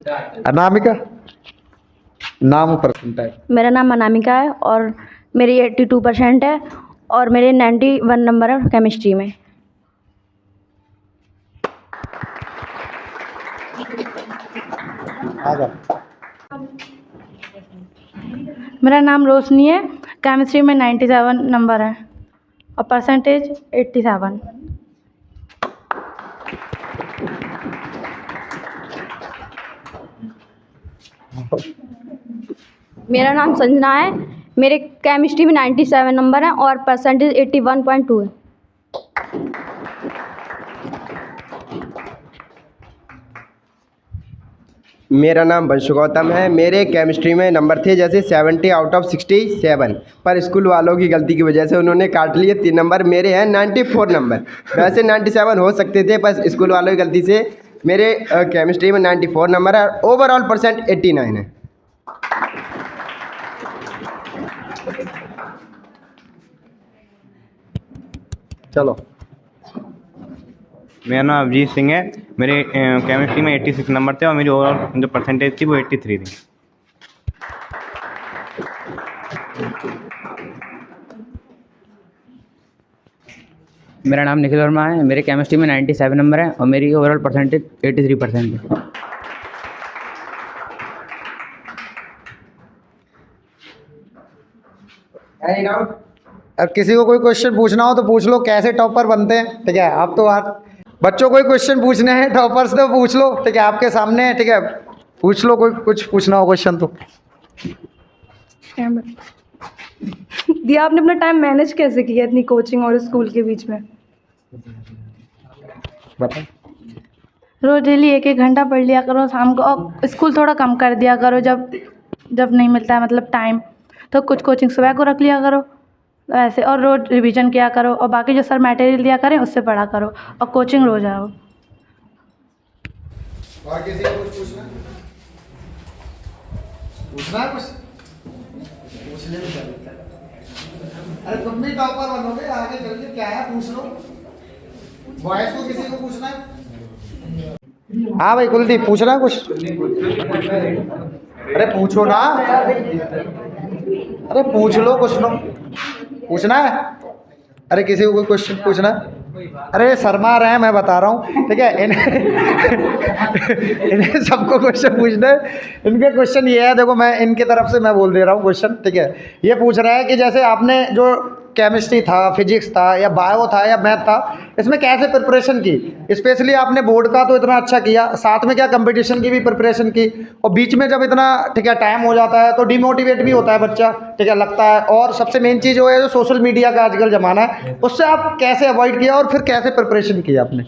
अनामिका, नाम परसेंटाइल। मेरा नाम अनामिका है और मेरी 82% है और मेरे 91 नंबर है केमिस्ट्री में। आ जाओ। मेरा नाम रोशनी है, केमिस्ट्री में 97 नंबर है और परसेंटेज 87। मेरा नाम संजना है, मेरे केमिस्ट्री में 97 नंबर है और परसेंटेज 81.2 है। मेरा नाम वंशु गौतम है। मेरे केमिस्ट्री में नंबर थे जैसे 70 आउट ऑफ 67, पर स्कूल वालों की गलती की वजह से उन्होंने काट लिए 3 नंबर। मेरे हैं 94 नंबर। वैसे 97 हो सकते थे, पर स्कूल वालों की गलती से मेरे केमिस्ट्री में 94 नंबर है और ओवरऑल परसेंट 89 है। चलो। मेरा नाम अभिजीत सिंह है। मेरे केमिस्ट्री में 86 नंबर थे और मेरी ओवरऑल जो परसेंटेज थी वो 83 थी। मेरा नाम निखिल वर्मा है। मेरे केमिस्ट्री में 97 नंबर है और मेरी ओवरऑल परसेंटेज 83% है। अब किसी को कोई क्वेश्चन पूछना हो तो पूछ लो, कैसे टॉपर बनते हैं, ठीक है। आप तो आप बच्चों कोई क्वेश्चन पूछने हैं टॉपर्स तो पूछ लो, ठीक है, आपके सामने है, ठीक है, पूछ लो कोई कुछ पूछना हो क्वेश्चन तो। दिया, आपने अपना टाइम मैनेज कैसे किया इतनी कोचिंग और स्कूल के बीच में? बताओ। रोज डेली 1-1 घंटा पढ़ लिया करो शाम को, और स्कूल थोड़ा कम कर दिया करो जब नहीं मिलता है मतलब टाइम, तो कुछ कोचिंग सुबह को रख लिया करो ऐसे, और रोज रिवीजन किया करो और बाकी जो सर मटेरियल दिया करें उससे पढ़ा करो और कोचिंग रोज आओ। और किसी को कुछ पूछना है? कुछ पूछने में क्या दिक्कत है? अरे तुम भी टॉपर बनोगे आगे चल के, क्या है पूछ लो। बॉयज को किसी को पूछना है? हाँ भाई कुलदीप, पूछना है कुछ? अरे पूछो ना, अरे पूछ लो कुछ लो, पूछना है। अरे किसी को कोई क्वेश्चन पूछना है? अरे शर्मा रहे हैं, मैं बता रहा हूँ, ठीक है। इन्हें सबको क्वेश्चन पूछना है। इनके क्वेश्चन ये है, देखो मैं इनकी तरफ से मैं बोल दे रहा हूँ क्वेश्चन, ठीक है। ये पूछ रहा है कि जैसे आपने जो केमिस्ट्री था, फिजिक्स था या बायो था या मैथ था, इसमें कैसे प्रिपरेशन की? स्पेशली आपने बोर्ड का तो इतना अच्छा किया, साथ में क्या कंपटीशन की भी प्रिपरेशन की, और बीच में जब इतना, ठीक है, टाइम हो जाता है तो डिमोटिवेट भी होता है बच्चा, ठीक है, लगता है। और सबसे मेन चीज़ वो है जो सोशल मीडिया का आजकल ज़माना है, उससे आप कैसे अवॉइड किया और फिर कैसे प्रिपरेशन किया आपने?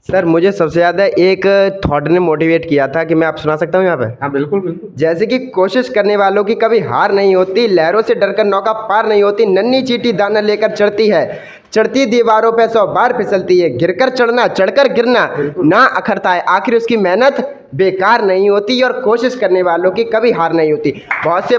सर मुझे सबसे ज़्यादा एक थॉट ने मोटिवेट किया था कि मैं आप सुना सकता हूँ यहाँ पे? हाँ बिल्कुल बिल्कुल। जैसे कि कोशिश करने वालों की कभी हार नहीं होती, लहरों से डरकर नौका पार नहीं होती, नन्ही चींटी दाना लेकर चढ़ती है, चढ़ती दीवारों पे 100 बार फिसलती है, गिरकर चढ़ना चढ़कर गिरना ना अखरता है, आखिर उसकी मेहनत बेकार नहीं होती और कोशिश करने वालों की कभी हार नहीं होती। बहुत से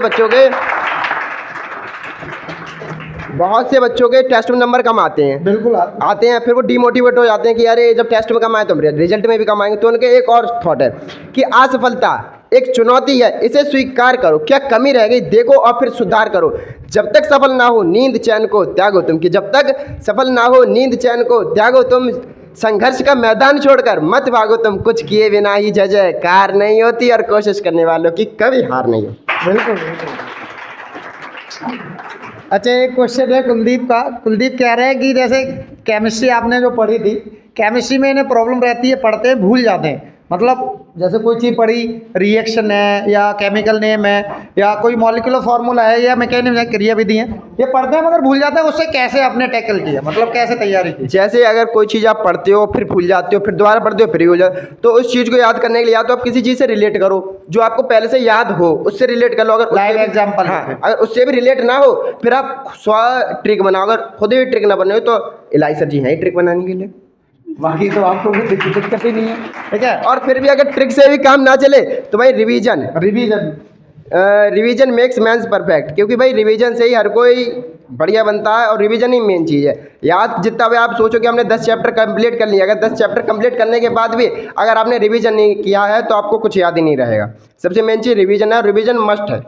बच्चों के टेस्ट में नंबर कम आते हैं, बिल्कुल आते हैं, फिर वो डिमोटिवेट हो जाते हैं कि अरे जब टेस्ट में कम आए तो रिजल्ट में भी कम आएंगे। तो उनके एक और थॉट है कि असफलता एक चुनौती है, इसे स्वीकार करो, क्या कमी रह गई देखो और फिर सुधार करो। जब तक सफल ना हो नींद चैन को त्यागो तुम, कि जब तक सफल ना हो नींद चैन को त्यागो तुम, संघर्ष का मैदान छोड़कर मत भागो तुम, कुछ किए बिना ही जय जयकार नहीं होती और कोशिश करने वालों की कभी हार नहीं होती। बिल्कुल बिल्कुल। अच्छा एक क्वेश्चन है कुलदीप का। कुलदीप कह रहे हैं कि जैसे केमिस्ट्री आपने जो पढ़ी थी, केमिस्ट्री में इन्हें प्रॉब्लम रहती है, पढ़ते हैं भूल जाते हैं, मतलब जैसे कोई चीज़ पढ़ी, रिएक्शन है या केमिकल नेम है या कोई मॉलिक्यूलर फार्मूला है या मैकेनिज्म है, क्रियाविधि है, ये पढ़ते हैं मगर भूल जाते हैं। उससे कैसे आपने टैकल किया, मतलब कैसे तैयारी की? जैसे अगर कोई चीज़ आप पढ़ते हो फिर भूल जाते हो, फिर दोबारा पढ़ते हो फिर भूल जाते हो, तो उस चीज़ को याद करने के लिए या तो आप किसी चीज़ से रिलेट करो जो आपको पहले से याद हो, उससे रिलेट कर लो। अगर लाइव एग्जाम्पल, हाँ, अगर उससे भी रिलेट ना हो फिर आप 100 ट्रिक बनाओ। अगर खुद ही ट्रिक ना बने हो तो इलाही सर जी हैं ट्रिक बनाने के लिए, बाकी तो आपको कोई दिक्कत ही नहीं है, ठीक है। और फिर भी अगर ट्रिक से भी काम ना चले तो भाई revision. Revision makes mans perfect, क्योंकि भाई रिवीजन से ही हर कोई बढ़िया बनता है और रिवीजन ही मेन चीज़ है। याद जितना भी आप सोचो कि हमने 10 चैप्टर कंप्लीट कर लिया, अगर 10 चैप्टर कंप्लीट करने के बाद भी अगर आपने रिवीजन नहीं किया है तो आपको कुछ याद ही नहीं रहेगा। सबसे मेन चीज़ रिवीजन है, रिवीजन मस्ट है।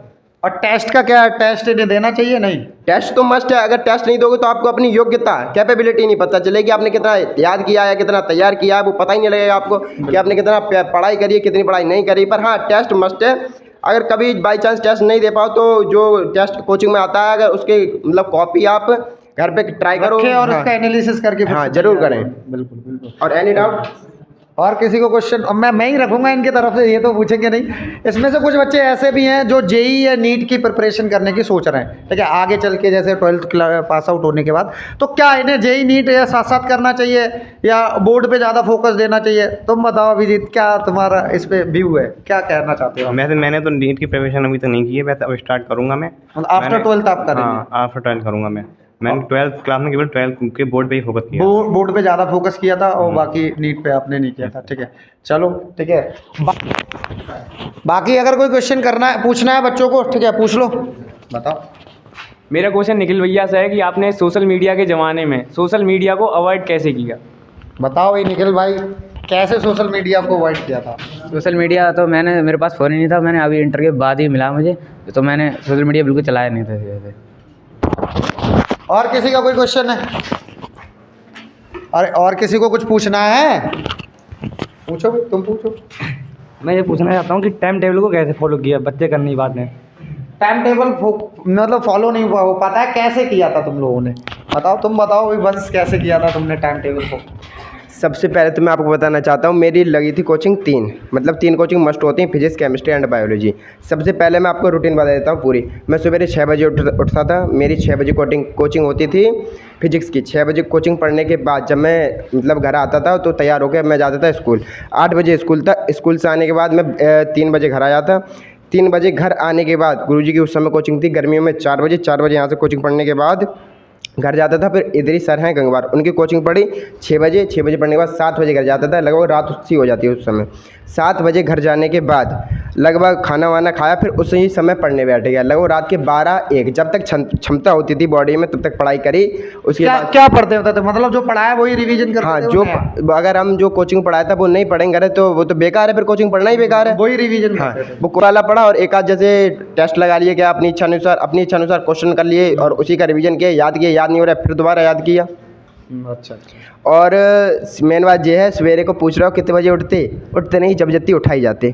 और टेस्ट का क्या है, टेस्ट इन्हें देना चाहिए नहीं? टेस्ट तो मस्ट है, अगर टेस्ट नहीं दोगे तो आपको अपनी योग्यता कैपेबिलिटी नहीं पता चलेगी, आपने कितना याद किया है, कितना तैयार किया है, वो पता ही नहीं लगेगा आपको कि आपने कितना पढ़ाई करी है, कितनी पढ़ाई नहीं करी। पर हाँ, टेस्ट मस्ट है। अगर कभी बाई चांस टेस्ट नहीं दे पाओ तो जो टेस्ट कोचिंग में आता है, अगर उसके मतलब कॉपी आप घर पे ट्राई करो और हाँ, उसका एनालिसिस करके हाँ जरूर करें। बिल्कुल बिल्कुल। और एनी डाउट? और किसी को क्वेश्चन? मैं ही रखूंगा इनकी तरफ से, ये तो पूछेंगे नहीं। इसमें से कुछ बच्चे ऐसे भी हैं जो जेई या नीट की प्रिपरेशन करने की सोच रहे हैं, ठीक है, आगे चल के जैसे 12th पास आउट होने के बाद, तो क्या इन्हें जेई नीट या साथ साथ करना चाहिए या बोर्ड पे ज़्यादा फोकस देना चाहिए? तुम बताओ अभिजीत, क्या तुम्हारा इस पे व्यू है, क्या कहना चाहते हो? मैंने तो नीट की प्रिपरेशन अभी तक नहीं की है, वैसे अब स्टार्ट करूँगा मैं। आफ्टर 12th आप करेंगे? हाँ, आफ्टर 12th करूँगा मैं। मैंने 12th क्लास में केवल 12th के बोर्ड पे ही फोकस किया। बोर्ड पे ज़्यादा फोकस किया था और बाकी नीट पे आपने नहीं किया था, ठीक है, चलो ठीक है। बाकी अगर कोई क्वेश्चन करना है, पूछना है बच्चों को, ठीक है, पूछ लो, बताओ। मेरा क्वेश्चन निखिल भैया से है कि आपने सोशल मीडिया के ज़माने में सोशल मीडिया को अवॉइड कैसे किया? बताओ भाई निखिल भाई, कैसे सोशल मीडिया को अवॉइड किया था? सोशल मीडिया तो मेरे पास फ़ोन ही नहीं था, मैंने अभी इंटर के बाद ही मिला मुझे, तो मैंने सोशल मीडिया बिल्कुल चलाया नहीं था वैसे। और किसी का कोई क्वेश्चन है? अरे और किसी को कुछ पूछना है? पूछो भाई, तुम पूछो। मैं ये पूछना चाहता हूँ कि टाइम टेबल को कैसे फॉलो किया बच्चे करने की बात ने? टाइम टेबल मतलब फॉलो नहीं हुआ, वो पता है कैसे किया था तुम लोगों ने? बताओ, तुम बताओ भाई बस, कैसे किया था तुमने टाइम टेबल को? सबसे पहले तो मैं आपको बताना चाहता हूँ, मेरी लगी थी कोचिंग 3, मतलब 3 कोचिंग मस्ट होती हैं, फिजिक्स, केमिस्ट्री एंड बायोलॉजी। सबसे पहले मैं आपको रूटीन बता देता हूँ पूरी। मैं सवेरे 6 बजे उठता था, मेरी 6 बजे कोचिंग होती थी फिजिक्स की। 6 बजे कोचिंग पढ़ने के बाद जब मैं मतलब घर आता था तो तैयार होकर मैं जाता था स्कूल। 8 बजे स्कूल था, स्कूल से आने के बाद मैं 3 बजे घर आ जाता। 3 बजे घर आने के बाद गुरुजी की उस समय कोचिंग थी गर्मियों में 4 बजे। 4 बजे यहाँ से कोचिंग पढ़ने के बाद घर जाता था। फिर इधर ही सर हैं गंगवार, उनकी कोचिंग पढ़ी 6 बजे। 6 बजे पढ़ने के बाद 7 बजे घर जाता था, लगभग रात उसी हो जाती है उस समय। 7 बजे घर जाने के बाद लगभग खाना वाना खाया, फिर उसी समय पढ़ने बैठ गया। लगभग रात के 12-1 जब तक क्षमता होती थी बॉडी में तब तक पढ़ाई करी। उसके बाद क्या पढ़ते होते थे? मतलब जो पढ़ाया वही रिवीजन करते हाँ, थे? जो अगर हम जो कोचिंग पढ़ाया था वो नहीं पढ़ेंगे तो वो तो बेकार है, फिर कोचिंग पढ़ना ही बेकार है। वही रिवीजन हाँ, करते थे। वो वाला पढ़ा और एक आध जैसे टेस्ट लगा लिए, क्या अपनी इच्छा अनुसार क्वेश्चन कर लिए और उसी का रिवीजन किया। याद नहीं हो रहा है फिर दोबारा याद किया। अच्छा। और मेन बात ये है, सवेरे को पूछ रहा हो कितने बजे उठते नहीं, जबरदस्ती उठाई जाते।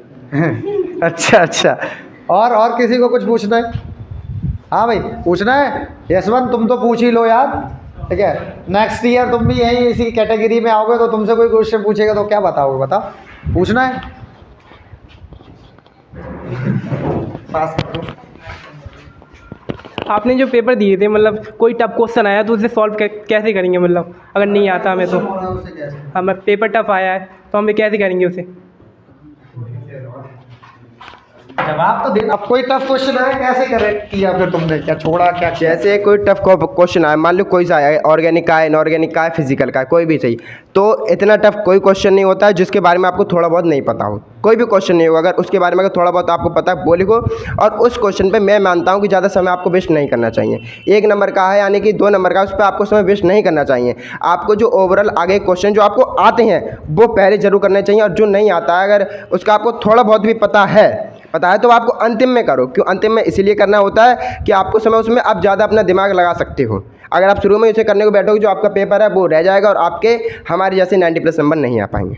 अच्छा। और किसी को कुछ पूछना है? हाँ भाई, पूछना है? यशवंत तुम तो पूछ ही लो यार, ठीक है। नेक्स्ट ईयर तुम भी यही इसी कैटेगरी में आओगे तो तुमसे कोई क्वेश्चन पूछेगा तो क्या बताओगे? बताओ, पूछना है? पास कर दो। आपने जो पेपर दिए थे, मतलब कोई टफ क्वेश्चन आया तो उसे सॉल्व कैसे करेंगे? मतलब अगर नहीं आता हमें तो, हमें पेपर टफ आया है तो हम कैसे करेंगे उसे? जवाब तो देना। अब कोई टफ क्वेश्चन आया कैसे करेक्ट किया फिर तुमने? क्या छोड़ा, क्या किया? जैसे कोई टफ क्वेश्चन आया, मान लो कोई सा आया, ऑर्गेनिक का है, इनऑर्गेनिक का है, फिजिकल का है, कोई भी सही, तो इतना टफ कोई क्वेश्चन नहीं होता है जिसके बारे में आपको थोड़ा बहुत नहीं पता हो। कोई भी क्वेश्चन नहीं होगा अगर उसके बारे में अगर थोड़ा बहुत आपको पता है वो लिखो। और उस क्वेश्चन पे मैं मानता हूँ कि ज़्यादा समय आपको वेस्ट नहीं करना चाहिए। 1 नंबर का है यानी कि 2 नंबर का, उस पर आपको समय वेस्ट नहीं करना चाहिए। आपको जो ओवरऑल आगे क्वेश्चन जो आपको आते हैं वो पहले जरूर करने चाहिए, और जो नहीं आता है अगर उसका आपको थोड़ा बहुत भी पता है तो आपको अंतिम में करो। क्यों अंतिम में इसीलिए करना होता है कि आपको समय उसमें आप ज़्यादा अपना दिमाग लगा सकते हो। अगर आप शुरू में इसे करने को बैठोगे जो आपका पेपर है वो रह जाएगा और आपके हमारे जैसे 90+ नंबर नहीं आ पाएंगे।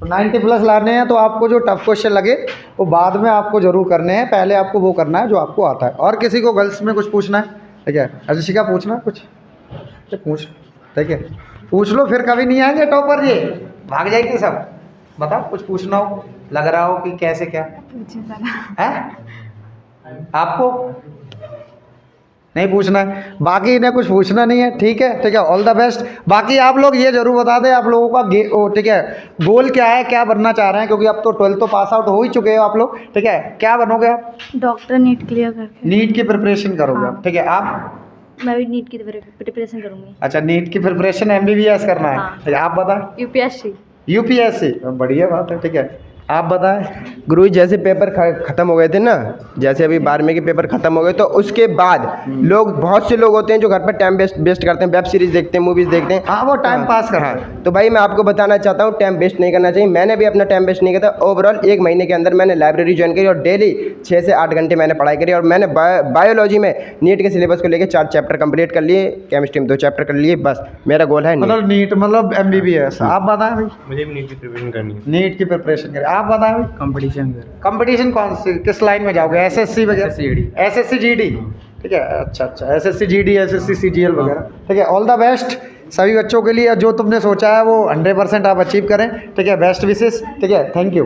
तो 90+ लाने हैं तो आपको जो टफ क्वेश्चन लगे वो बाद में आपको जरूर करने हैं, पहले आपको वो करना है जो आपको आता है। और किसी को गर्ल्स में कुछ पूछना है? ठीक है, अर्शिका पूछना कुछ? पूछ, ठीक है, पूछ लो, फिर कभी नहीं आएंगे टॉपर, ये भाग जाएंगे सब। बताओ, कुछ पूछना हो, लग रहा हो कि कैसे क्या है आपको? नहीं पूछना है? बाकी इन्हें कुछ पूछना नहीं है, ठीक है, ऑल द बेस्ट। बाकी आप लोग ये जरूर बता दें आप लोगों का ठीक है गोल क्या है, क्या बनना चाह रहे हैं, क्योंकि अब तो 12th तो पास आउट हो ही चुके हो आप लोग, ठीक है। क्या बनोगे आप? डॉक्टर नीट क्लियर करके। नीट की प्रिपरेशन करोगे आप, ठीक है। आप? मैं भी नीट की प्रिपरेशन करूँगी। अच्छा, नीट की प्रिपरेशन MBBS करना है, हाँ। ठीक है। आप बता? UPSC। UPSC, बढ़िया बात है, ठीक है। आप बताएं। गुरु जी, जैसे पेपर ख़त्म हो गए थे ना, जैसे अभी 12वीं के पेपर ख़त्म हो गए, तो उसके बाद लोग, बहुत से लोग होते हैं जो घर पर टाइम वेस्ट करते हैं, वेब सीरीज़ देखते हैं, मूवीज़ देखते हैं। हाँ, वो टाइम पास करते हैं। हाँ, तो भाई मैं आपको बताना चाहता हूँ टाइम वेस्ट नहीं करना चाहिए। मैंने भी अपना टाइम वेस्ट नहीं किया था। ओवरऑल 1 महीने के अंदर मैंने लाइब्रेरी ज्वाइन करी और डेली 6 से 8 घंटे मैंने पढ़ाई करी और मैंने बायोलॉजी में नीट के सिलेबस को लेकर 4 चैप्टर कंप्लीट कर लिए, केमिस्ट्री में 2 चैप्टर कर लिए। बस मेरा गोल है मतलब नीट मतलब MBBS। आप बताएं भाई। मुझे भी नीट की प्रिपरेशन करनी है। नीट की प्रिपरेशन करें। आप बताएं भाई। कंपटीशन कंपटीशन कौन सी, किस लाइन में जाओगे? SSC वगैरह? SSC GD, ठीक है। अच्छा, SSC GD, SSC CGL वगैरह, ठीक है। ऑल द बेस्ट सभी बच्चों के लिए। जो तुमने सोचा है वो 100% आप अचीव करें, ठीक है। बेस्ट विशेस, ठीक है। Thank you.